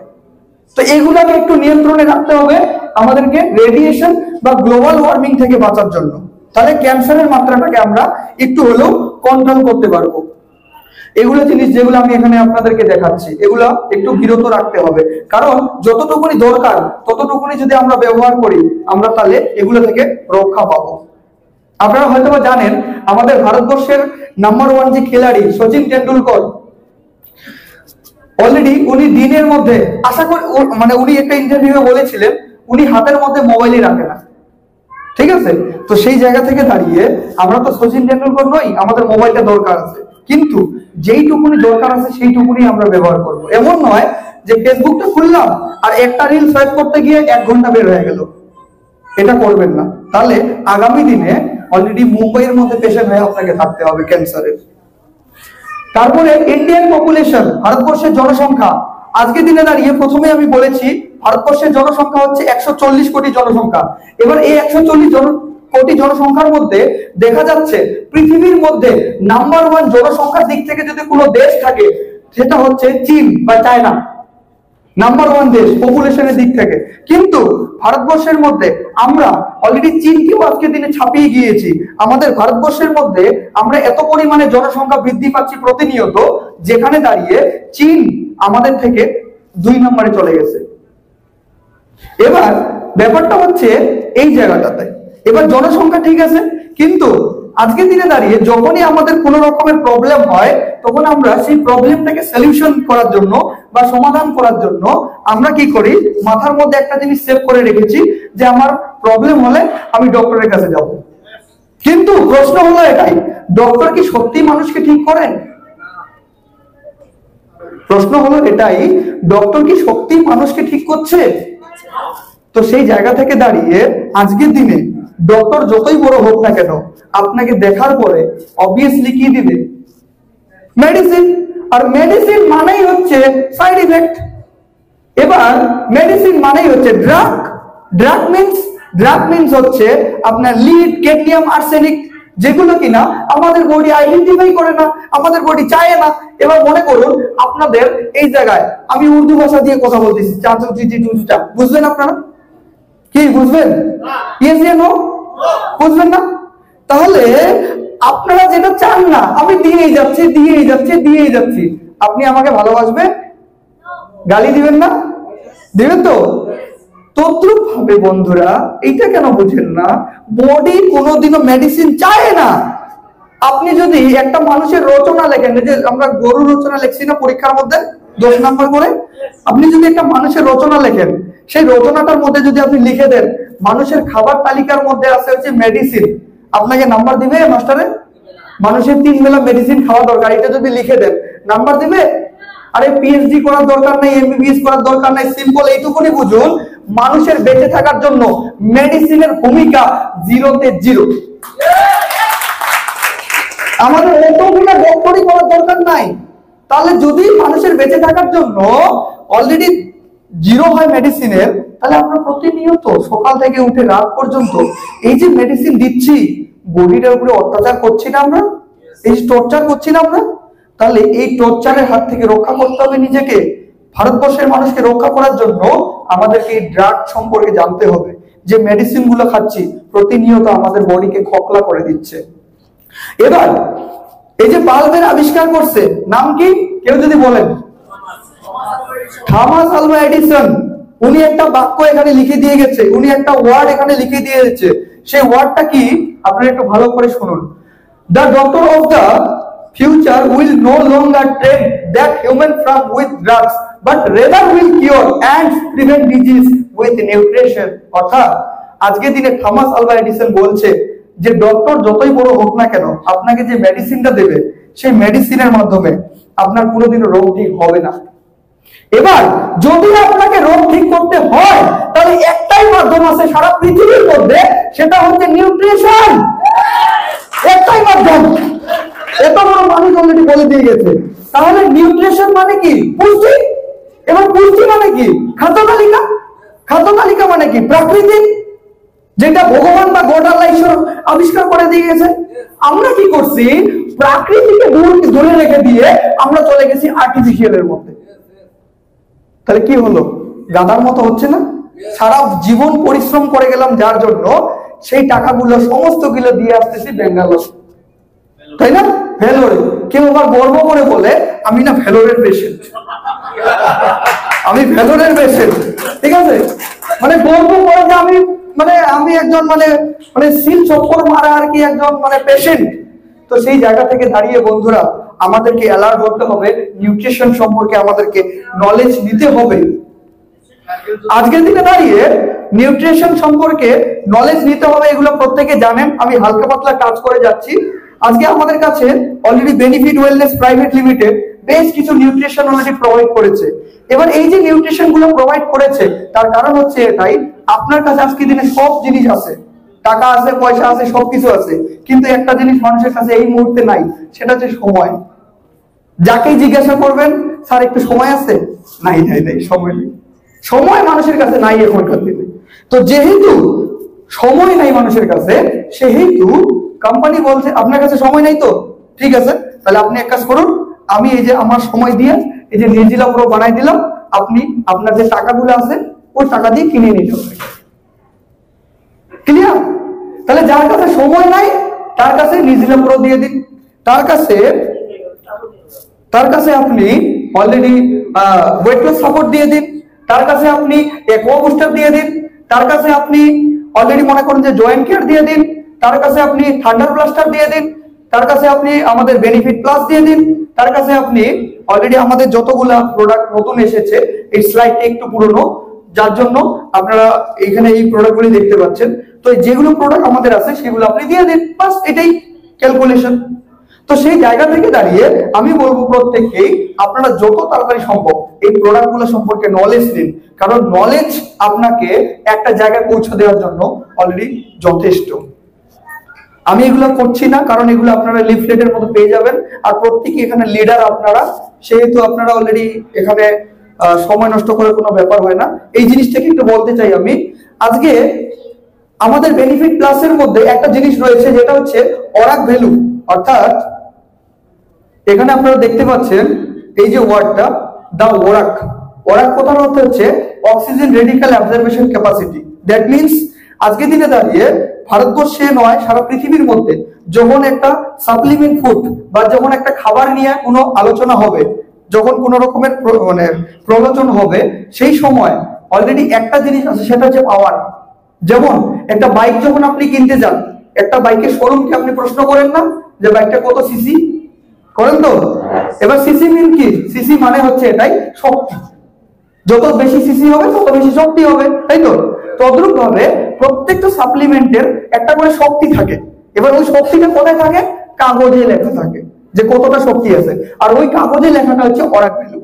তো এগুলাকে একটু নিয়ন্ত্রণে রাখতে হবে আমাদেরকে রেডিয়েশন বা গ্লোবাল ওয়ার্মিং থেকে বাঁচার জন্য, তাহলে ক্যান্সারের মাত্রাটাকে আমরা একটু হলেও কন্ট্রোল করতে পারবো। এগুলো জিনিস যেগুলো আমি এখানে আপনাদেরকে দেখাচ্ছি, এগুলো একটু বিরত রাখতে হবে, কারণ যতটুকুনি দরকার ততটুকুনি যদি আমরা ব্যবহার করি আমরা তাহলে এগুলো থেকে রক্ষা পাবো। আপনারা হয়তো জানেন আমাদের ভারতবর্ষের নাম্বার 1 যে খেলাড়ি সচিন টেন্ডুলকর, অলরেডি উনি দিনের মধ্যে আশা করি উনি একটা ইন্টারভিউ বলেছিলেন উনি হাতের মধ্যে মোবাইলই রাখে না, ঠিক আছে? তো সেই জায়গা থেকে দাঁড়িয়ে আমরা তো সচিন টেন্ডুলকর নই, আমাদের মোবাইলটা দরকার আছে, কিন্তু যেইটুকুনি দরকার আছে সেইটুকুনি আমরা ব্যবহার করব। এমন নয় যে ফেসবুকটা খুললাম আর একটা রিল সোয়াইপ করতে গিয়ে 1 ঘন্টা বের হয়ে গেল, এটা করবেন না, তাহলে আগামী দিনে অলরেডি মুম্বাইয়ের মধ্যে পেশেন্ট হয়ে আপনাকে থাকতে হবে ক্যান্সারের। তারপরে ইন্ডিয়ান পপুলেশন, ভারতবর্ষের জনসংখ্যা আজকে দিনে দাঁড়িয়ে প্রথমে আমি বলেছি ভারতবর্ষের জনসংখ্যা হচ্ছে 140 কোটি জনসংখ্যা। এবার এই 140 কোটি জনসংখ্যার মধ্যে দেখা যাচ্ছে পৃথিবীর মধ্যে নাম্বার 1 জনসংখ্যার দিক থেকে যদি কোনো দেশ থাকে সেটা হচ্ছে চীন বা চায়না, নাম্বার 1 দেশ পপুলেশনের দিক থেকে। কিন্তু ভারতবর্ষের মধ্যে আমরা অলরেডি চীনকেও আজকে দিনে ছাপিয়ে গিয়েছি। আমাদের ভারতবর্ষের মধ্যে আমরা এত পরিমাণে জনসংখ্যা বৃদ্ধি পাচ্ছি প্রতিনিয়ত, যেখানে দাঁড়িয়ে চীন আমাদের থেকে 2 নম্বরে চলে গেছে। এবার ব্যাপারটা হচ্ছে এই জায়গাটাতে, এবার জনসংখ্যা ঠিক আছে, কিন্তু আজকের দিনে দাঁড়িয়ে যখনই আমাদের কোনো রকমের প্রবলেম হয় তখন আমরা সেই প্রবলেমটাকে সলিউশন করার জন্য বা সমাধান করার জন্য আমরা কি করি, মাথার মধ্যে একটা জিনিস সেভ করে রেখেছি যে আমার প্রবলেম হলে আমি ডক্টরের কাছে যাব। কিন্তু প্রশ্ন হলো এটাই, ডক্টর কি সত্যি মানুষকে ঠিক করেন? প্রশ্ন হলো এটাই, ডক্টর কি সত্যি মানুষকে ঠিক করছে? তো সেই জায়গা থেকে দাঁড়িয়ে আজকের দিনে ডক্টর যতই বড় হোক না কেন আপনাকে দেখার পরে অবভিয়াসলি কি দিবে? মেডিসিন। আর মেডিসিন মানেই হচ্ছে সাইড ইফেক্ট। এবার মেডিসিন মানেই হচ্ছে ড্রাগ। ড্রাগ মিন্স হচ্ছে আপনার লিড, ক্যাডমিয়াম, আর্সেনিক, যেগুলো কিনা আমাদের বডি আইডেন্টিফাই করে না, আমাদের বডি চায় না। এবার মনে করুন আপনাদের এই জায়গায় আমি উর্দু ভাষা দিয়ে কথা বলতেছি, চা বুঝবেন আপনারা? কি বুঝবেন? ইয়েস ইয়া নো? বুঝবেন না? তাহলে আপনারা যেটা চান না আমি দিয়েই যাচ্ছি, আপনি আমাকে ভালোবাসবে? গালি দিবেন না? দিবেন তো? তদ্রুপ ভাবে বন্ধুরা, এইটা কেন বুঝেন না, বডি কোনোদিনও মেডিসিন চায় না। আপনি যদি একটা মানুষের রচনা লেখেন, যে আমরা গরু রচনা লিখছি না পরীক্ষার মধ্যে 10 নম্বর করে, আপনি যদি একটা মানুষের রচনা লেখেন, সেই রচনাটার মধ্যে যদি আপনি লিখে দেন মানুষের খাবার তালিকার মধ্যে আছে হচ্ছে মেডিসিন, আপনাকে নাম্বার দিবে মাস্টারে? মানুষের 3 বেলা মেডিসিন খাওয়া দরকার, এটা যদি লিখে দেন নাম্বার দিবে? আরে পিএইচডি করার দরকার নেই, এমবিবিএস করার দরকার নাই, সিম্পল এইটুকুনি বুঝুন, মানুষের বেঁচে থাকার জন্য মেডিসিনের ভূমিকা 0-তে 0। আমাদের এতগুলো ডক্টরি করার দরকার নাই। তাহলে যদি মানুষের বেঁচে থাকার জন্য অলরেডি 0 হয় মেডিসিনের, তাহলে আমরা প্রতিনিয়ত সকাল থেকে উঠে রাত পর্যন্ত এই যে মেডিসিন দিচ্ছি, বডিটার উপরে অত্যাচার করছি না আমরা? এই যে টর্চার করছি না আমরা? তাহলে এই টর্চারের হাত থেকে রক্ষা করতে হবে নিজেকে। ভারতবর্ষের মানুষকে রক্ষা করার জন্য আমাদেরকে এই ড্রাগ সম্পর্কে জানতে হবে, যে মেডিসিন গুলো খাচ্ছি প্রতিনিয়ত আমাদের বডিকে খোকলা করে দিচ্ছে। এবার এই যে বাল্বের আবিষ্কার করছে, নাম কি কেউ যদি বলেন? Thomas Alva Edison. উনি একটা বাক্য এখানে লিখে দিয়ে গেছে, উনি একটা ওয়ার্ড এখানে লিখে দিয়ে গেছে। সেই ওয়ার্ডটা কি আপনারা একটু ভালো করে শুনুন। The doctor of the future will no longer treat that human from with drugs, but rather will cure and prevent disease with nutrition. অর্থাৎ আজকে দিনে থমাস আলভা এডিসন বলছে যে ডক্টর যতই বড় হোক না কেন, আপনাকে যে মেডিসিনটা দেবে সেই মেডিসিনের মাধ্যমে আপনার কোনোদিনও রোগ ঠিক হবে না। এবার যদি আপনাকে রোগ ঠিক করতে হয়, তাহলে একটাই মাধ্যম আছে সারা পৃথিবীর মধ্যে, সেটা হচ্ছে নিউট্রিশন। একটাই মাধ্যম, এত বড় মানুষ অলরেডি বলে দিয়ে গেছে। তাহলে নিউট্রিশন মানে কি? পুষ্টি। এবার পুষ্টি মানে কি? খাদ্য তালিকা। খাদ্য তালিকা মানে কি? প্রাকৃতিক, যেটা ভগবান বা গড আল্লাহ ঈশ্বর আবিষ্কার করে দিয়ে গেছে। আমরা কি করছি? প্রাকৃতিকে দূরে রেখে দিয়ে আমরা চলে গেছি আর্টিফিশিয়ালের মধ্যে। তাহলে কি হলো? গাধার মতো হচ্ছে না? সারা জীবন পরিশ্রম করে গেলাম যার জন্য, সেই টাকাগুলো সমস্ত গুলো দিয়ে আসতেছি বেঙ্গালোর, তাই না? ভেলোরে। কেউ আবার গর্ব করে বলে আমি না ভেলোরের পেশেন্ট, আমি ভেলোরের পেশেন্ট, ঠিক আছে? মানে গর্ব করে যে আমি একজন মানে সিল চক্কর মারা আর কি একজন পেশেন্ট। তো সেই জায়গা থেকে দাঁড়িয়ে বন্ধুরা আমাদেরকে অ্যালার্ট হতে হবে, নিউট্রিশন সম্পর্কে আমাদেরকে নলেজ নিতে হবে। আজকের দিনে দাঁড়িয়ে নিউট্রিশন সম্পর্কে নলেজ নিতে হবে, এগুলো প্রত্যেকে জানেন। আমি হালকা পাতলা কাজ করে যাচ্ছি। আজকে আমাদের কাছে already benefit wellness private limited বেশ কিছু নিউট্রিশন অলরেডি প্রোভাইড করেছে। এবার এই যে নিউট্রিশন গুলো প্রোভাইড করেছে, তার কারণ হচ্ছে এটাই, আপনার কাছে আজকে দিনে সব জিনিস আছে, টাকা আছে, পয়সা আছে, সবকিছু আছে, কিন্তু একটা জিনিস মানুষের কাছে এই মুহূর্তে নাই, সেটা হচ্ছে সময়। যাকেই জিজ্ঞাসা করবেন স্যার একটু সময় আছে, নাই নাই নাই, সময় নেই। সময় মানুষের কাছে নাই এখনকার দিনে। তো যেহেতু সময় নাই মানুষের কাছে, সেহেতু কোম্পানি বলছে আপনার কাছে সময় নাই, তো ঠিক আছে, তাহলে আপনি এক কাজ করুন, আমি এই যে আমার সময় দিয়ে এই যে নির্জিলা প্রো বানাই দিলাম, আপনি আপনার যে টাকাগুলো আছে ওই টাকা দিয়ে কিনে নিতে হবে। ক্লিয়ার? তাহলে যার কাছে সময় নাই তার কাছে নির্জিলা প্রো দিয়ে দিন, তার কাছে আপনি অলরেডি ওয়েট লস সাপোর্ট দিয়ে দিন, তার কাছে আপনি একোয়া বুস্টার দিয়ে দিন, তার কাছে আপনি অলরেডি মনে করেন যে জয়েন্ট কেয়ার দিয়ে দিন, তার কাছে আপনি থান্ডার ব্লাস্টার দিয়ে দিন, তার কাছে আপনি আমাদের বেনিফিট প্লাস দিয়ে দিন, তার কাছে আপনি অলরেডি আমাদের যতগুলা প্রোডাক্ট নতুন এসেছে, এই স্লাইডটা একটু পুরনো, যার জন্য আপনারা এখানে এই প্রোডাক্টগুলি দেখতে পাচ্ছেন। তো যেগুলো প্রোডাক্ট আমাদের আছে সেগুলো আপনি দিয়ে দিন, বাস এটাই ক্যালকুলেশন। তো সেই জায়গা থেকে দাঁড়িয়ে আমি বলবো প্রত্যেককেই আপনারা যত তাড়াতাড়ি সম্ভব এই প্রোডাক্টগুলো সম্পর্কে নলেজ নিন, কারণ নলেজ আপনাকে একটা জায়গায় পৌঁছে দেওয়ার জন্য অলরেডি যথেষ্ট। আমি এগুলো করছি না, কারণ এগুলো আপনারা লিফলেটের মতো পেয়ে যাবেন, আর প্রত্যেকে এখানে লিডার আপনারা, সেহেতু আপনারা অলরেডি এখানে সময় নষ্ট করার কোনো ব্যাপার হয় না। এই জিনিসটাকে একটু বলতে চাই আমি। আজকে আমাদের বেনিফিট প্লাসের মধ্যে একটা জিনিস রয়েছে, যেটা হচ্ছে অরাক ভ্যালু। অর্থাৎ এখানে আপনারা দেখতে পাচ্ছেন এই যে ওয়ার্ডটা দা ওরাক, ওরাক কথার অর্থ হচ্ছে oxygen radical absorption capacity. That means আজকে দিনে দাঁড়িয়ে ভারতবর্ষে নয় সারা পৃথিবীর মধ্যে যখন একটা সাপ্লিমেন্ট ফুড বা যখন একটা খাবার নিয়ে কোনো আলোচনা হবে, যখন কোনো রকমের মানে প্রলোচন হবে, সেই সময় অলরেডি একটা জিনিস আছে, সেটা হচ্ছে পাওয়ার। যেমন একটা বাইক যখন আপনি কিনতে যান, একটা বাইকের শোরুমকে আপনি প্রশ্ন করেন না যে বাইকটা কত সিসি, করেন তো? এবার সিসি মিন কি? সিসি মানে হচ্ছে এটাই শক্তি, যত বেশি সিসি হবে তত বেশি শক্তি হবে, তাই তো? তদ্রূপ ভাবে প্রত্যেকটা সাপ্লিমেন্টের একটা করে শক্তি থাকে। এবার ওই শক্তিটা কোথায় থাকে? কাগজে লেখা থাকে যে কতটা শক্তি আছে, আর ওই কাগজে লেখাটা হচ্ছে অরাক ভ্যালু।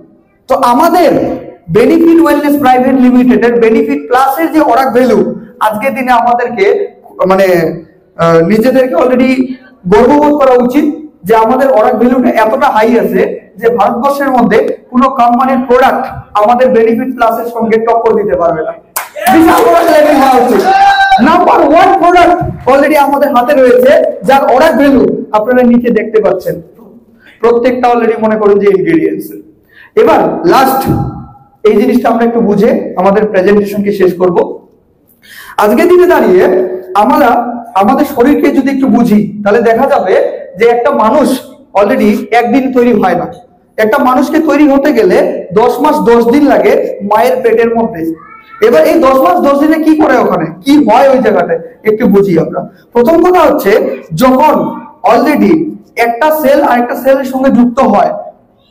তো আমাদের বেনিফিট ওয়েলনেস প্রাইভেট লিমিটেডের বেনিফিট প্লাসের যে অরাক ভ্যালু, আজকের দিনে আমাদেরকে মানে নিজেদেরকে অলরেডি গর্ববোধ করা উচিত যে আমাদের অরাক ভ্যালুটা এতটা হাই আছে যে ভারতবর্ষের মধ্যে কোনো কোম্পানির প্রোডাক্ট আমাদের বেনিফিট প্লাসের সঙ্গে টক্কর দিতে পারবে না। বিশাল বড় লেভেল হওয়া উচিত। নাম্বার 1 প্রোডাক্ট অলরেডি আমাদের হাতে রয়েছে, যার অরাক ভ্যালু আপনারা নিচে দেখতে পাচ্ছেন, প্রত্যেকটা অলরেডি মনে করুন যে ইনগ্রেডিয়েন্টস। এবার লাস্ট এই জিনিসটা আমরা একটু বুঝে আমাদের প্রেজেন্টেশনকে শেষ করব। আজকের দিনে দাঁড়িয়ে আমরা আমাদের শরীরকে যদি একটু বুঝি, তাহলে দেখা যাবে যে একটা মানুষ অলরেডি একদিন তৈরি হয় না। একটা মানুষকে তৈরি হতে গেলে 10 মাস 10 দিন লাগে মায়ের পেটের মধ্যে। এবার এই 10 মাস 10 দিনে কি করে, ওখানে কি হয় ওই জায়গাটায় একটু বুঝি আমরা। প্রথম কথা হচ্ছে, যখন অলরেডি একটা সেল আরেকটা সেলের সঙ্গে যুক্ত হয়,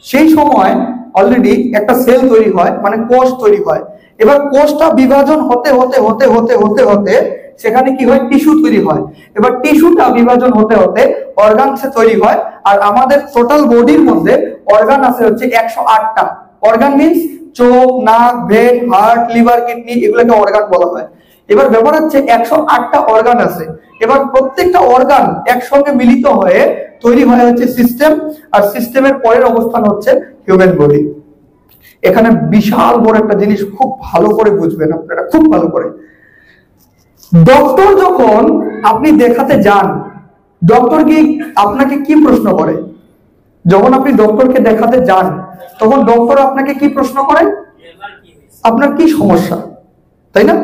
সেই সময় অলরেডি একটা সেল তৈরি হয়, মানে কোষ তৈরি হয়। এবার কোষটা বিভাজন হতে হতে হতে হতে হতে হতে সেখানে কি হয়? টিস্যু তৈরি হয়। এবার টিস্যুটা বিভাজন হতে হতে অর্গানসে তৈরি হয়। আর আমাদের টোটাল বডির মধ্যে অর্গান আছে হচ্ছে 108টা। অর্গান মিন্স চোখ, নাক, ভেন, হার্ট, লিভার, কিডনি, এগুলোকে অর্গান বলা হয়। এবার ব্যাপার হচ্ছে 108টা অর্গান আছে। এবার প্রত্যেকটা অর্গান একসঙ্গে মিলিত হয়ে তৈরি হয় হচ্ছে সিস্টেম, আর সিস্টেমের পরের অবস্থান হচ্ছে হিউম্যান বডি। এখানে বিশাল বড় একটা জিনিস খুব ভালো করে বুঝবেন আপনারা, খুব ভালো করে। ডক্টর যখন আপনি দেখাতে যান, ডক্টর কি আপনাকে কি প্রশ্ন করে? যখন আপনি ডক্টরকে দেখাতে যান, তখন ডক্টর আপনাকে কি প্রশ্ন করে? আপনার কি সমস্যা, তাই না?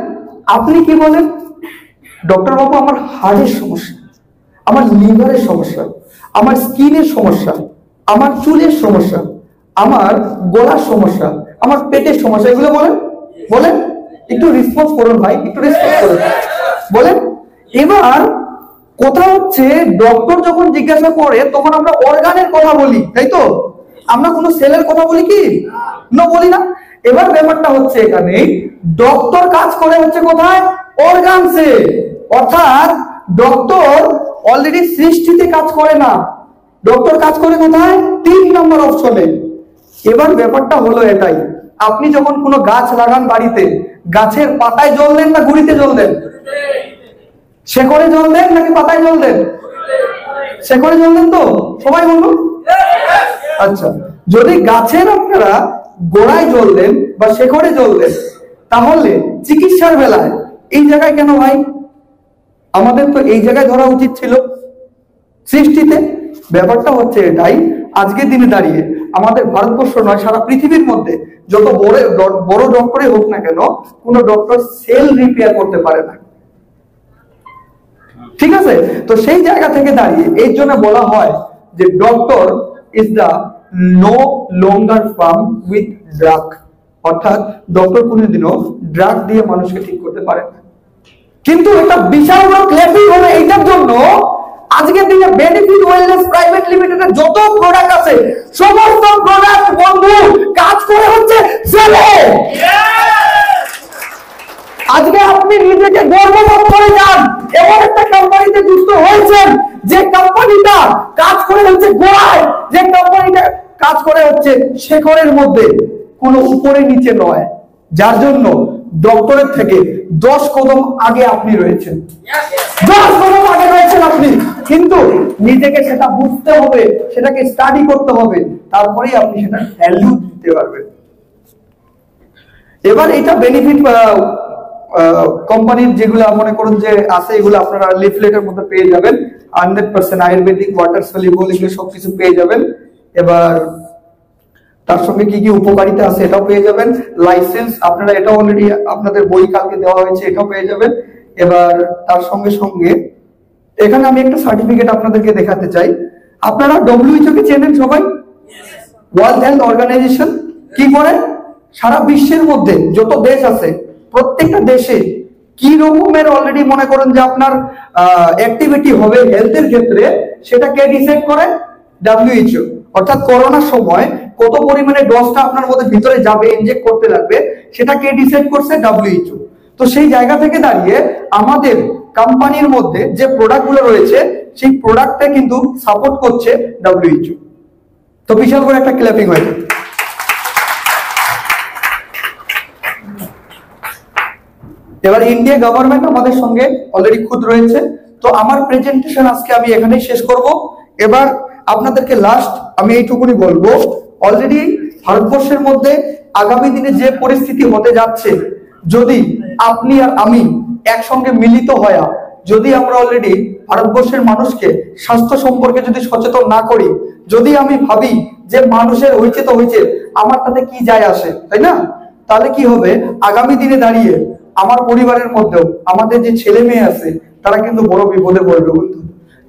আপনি কি বলেন? ডক্টর বাবু, আমার হার্টের সমস্যা, আমার লিভারের সমস্যা, আমার স্কিনের সমস্যা, আমার চুলের সমস্যা, আমার গলার সমস্যা, আমার পেটের সমস্যা, এগুলো বলেন। বলেন, একটু রেসপন্স করুন ভাই, একটু রেসপন্স করুন, বলেন। এবার কথা হচ্ছে, ডক্টর যখন জিজ্ঞাসা করে তখন আমরা অর্গানের কথা বলি, তাই তো? আমরা কোনো সেলের কথা বলি কি? না, বলি না। এবার ব্যাপারটা হচ্ছে, এখানে ডক্টর কাজ করে হচ্ছে কোথায়? অর্গানসে। অর্থাৎ ডক্টর অলরেডি সৃষ্টিতে কাজ করে না, ডক্টর কাজ করে কোথায়? 3 নম্বর অপশনে। এবার ব্যাপারটা হলো এটাই, আপনি যখন কোনো গাছ লাগান বাড়িতে, গাছের পাতায় জল দেন না গুঁড়িতে জল দেন? শেকড়ে জল দেন নাকি পাতায় জল দেন? শেকড়ে জল দেন তো? সবাই বলুন। আচ্ছা, যদি গাছের আপনারা গোড়ায় জল দেন বা শেকড়ে জল দেন, তাহলে চিকিৎসার বেলায় এই জায়গায় কেন ভাই? আমাদের তো এই জায়গায় ধরা উচিত ছিল সৃষ্টিতে। ব্যাপারটা হচ্ছে এটাই, আজকের দিনে দাঁড়িয়ে আমাদের ভারতবর্ষ নয়, সারা পৃথিবীর মধ্যে যত বড় ডক্টরই হোক না কেন, কোন ডক্টর সেল রিপেয়ার করতে পারে না, ঠিক আছে? তো সেই জায়গা থেকে দাঁড়িয়ে এই জন্য বলা হয় যে doctor is the no longer farm with drug. অর্থাৎ ডক্টর কোনোদিনও ড্রাগ দিয়ে মানুষকে ঠিক করতে পারে না। কিন্তু এটা বিশাল বড় ক্লেপিং হবে এইটার জন্য, আজকের দিনে বেনিফিট ওয়েলনেস প্রাইভেট লিমিটেডের যত প্রোডাক্ট আছে, সমস্ত প্রোডাক্ট বন্ধু কাজ করে হচ্ছে সেলে। আজকে আপনি নিজেকে গর্ববোধ করে যান, এমন একটা কোম্পানিতে যুক্ত হয়েছেন যে কোম্পানিটা কাজ করে হচ্ছে গোড়ায়, যে কোম্পানিটা কাজ করে হচ্ছে শেকড়ের মধ্যে, কোনো উপরে নিচে নয়, যার জন্য ডক্টরের থেকে 10 কদম আগে আপনি রয়েছেন। 10 কদম আগে রয়েছেন আপনি, কিন্তু নিজেকে সেটা বুঝতে হবে, সেটাকে স্টাডি করতে হবে, তারপরেই আপনি সেটা ভ্যালু দিতে পারবেন। এবার এটা বেনিফিট কোম্পানির যেগুলো মনে করুন যে আছে, এগুলো আপনারা লিফলেটের মধ্যে পেয়ে যাবেন। 100% আয়ুর্বেদিক, ওয়াটার সলিউবল, এগুলো সবকিছু পেয়ে যাবেন। এবার তার সঙ্গে কি কি উপকারিতা আছে এটাও পেয়ে যাবেন। লাইসেন্স আপনারা এটাও অলরেডি আপনাদের বই কালকে দেওয়া হয়েছে, এটাও পেয়ে যাবেন। এবার তার সঙ্গে সঙ্গে এখানে আমি একটা সার্টিফিকেট আপনাদেরকে দেখাতে চাই। আপনারা WHO কে চেনেন সবাই? ওয়ার্ল্ড হেলথ অর্গানাইজেশন কি করে, সারা বিশ্বের মধ্যে যত দেশ আছে প্রত্যেকটা দেশে কি রকমের অলরেডি মনে করেন যে আপনার অ্যাক্টিভিটি হবে হেলথের ক্ষেত্রে, সেটা কে ডিসাইড করে? WHO। অর্থাৎ করোনার সময় কত পরিমাণে ডোজটা আপনার মধ্যে ভিতরে যাবে, ইনজেক্ট করতে লাগবে, সেটা কে ডিসাইড করছে? WHO। তো সেই জায়গা থেকে দাঁড়িয়ে আমাদের কোম্পানির মধ্যে যে প্রোডাক্টগুলো রয়েছে সেই প্রোডাক্টটা কিন্তু সাপোর্ট করছে WHO। তো বিশাল করে একটা ক্ল্যাপিং হয়েছে। এবার ইন্ডিয়া গভর্নমেন্ট আমাদের সঙ্গে অলরেডি খুদ রয়েছে। তো আমার প্রেজেন্টেশন আজকে আমি এখানেই শেষ করব। এবার আপনাদেরকে লাস্ট আমি এইটুকুনি বলবো, অলরেডি ভারতবর্ষের মধ্যে আগামী দিনে যে পরিস্থিতি হতে যাচ্ছে, যদি আপনি আর আমি একসঙ্গে মিলিত হয়ে যদি আমরা অলরেডি ভারতবর্ষের মানুষকে স্বাস্থ্য সম্পর্কে যদি সচেতন না করি, যদি আমি ভাবি যে মানুষের হয়েছে তো হয়েছে, আমার তাতে কি যায় আসে, তাই না? তাহলে কি হবে, আগামী দিনে দাঁড়িয়ে আমার পরিবারের মধ্যেও আমাদের যে ছেলে মেয়ে আছে তারা কিন্তু বড় বিপদে পড়বে বন্ধু।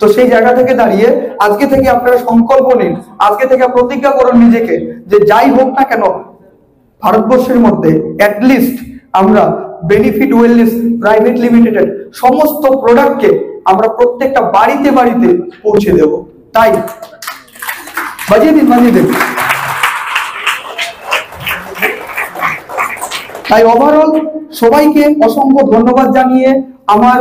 তো সেই জায়গা থেকে দাঁড়িয়ে আজকে থেকে আপনারা সংকল্প নিন, আজকে থেকে প্রতিজ্ঞা করুন নিজেকে যে যাই হোক না কেন ভারতবর্ষের মধ্যে অ্যাটলিস্ট আমরা বেনিফিট ওয়েলনেস প্রাইভেট লিমিটেড সমস্ত প্রোডাক্টকে আমরা প্রত্যেকটা বাড়িতে বাড়িতে পৌঁছে দেব। তাই বাজিয়ে দিন, বাজিয়ে দিন। তাই ওভারঅল সবাইকে অসংখ্য ধন্যবাদ জানিয়ে, আমার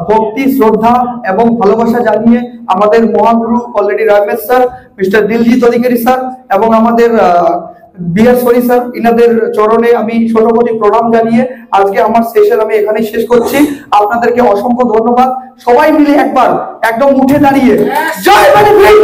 ভক্তি শ্রদ্ধা এবং ভালোবাসা জানিয়ে আমাদের মহাগুরু already Ramesh sir, mister Diljit Adhikari sir এবং আমাদের বিআর সরি স্যার, ইনাদের চরণে আমি শতকোটি প্রণাম জানিয়ে আজকে আমার সেশন আমি এখানেই শেষ করছি। আপনাদেরকে অসংখ্য ধন্যবাদ। সবাই মিলে একবার একদম উঠে দাঁড়িয়ে জয় বেনিফিট।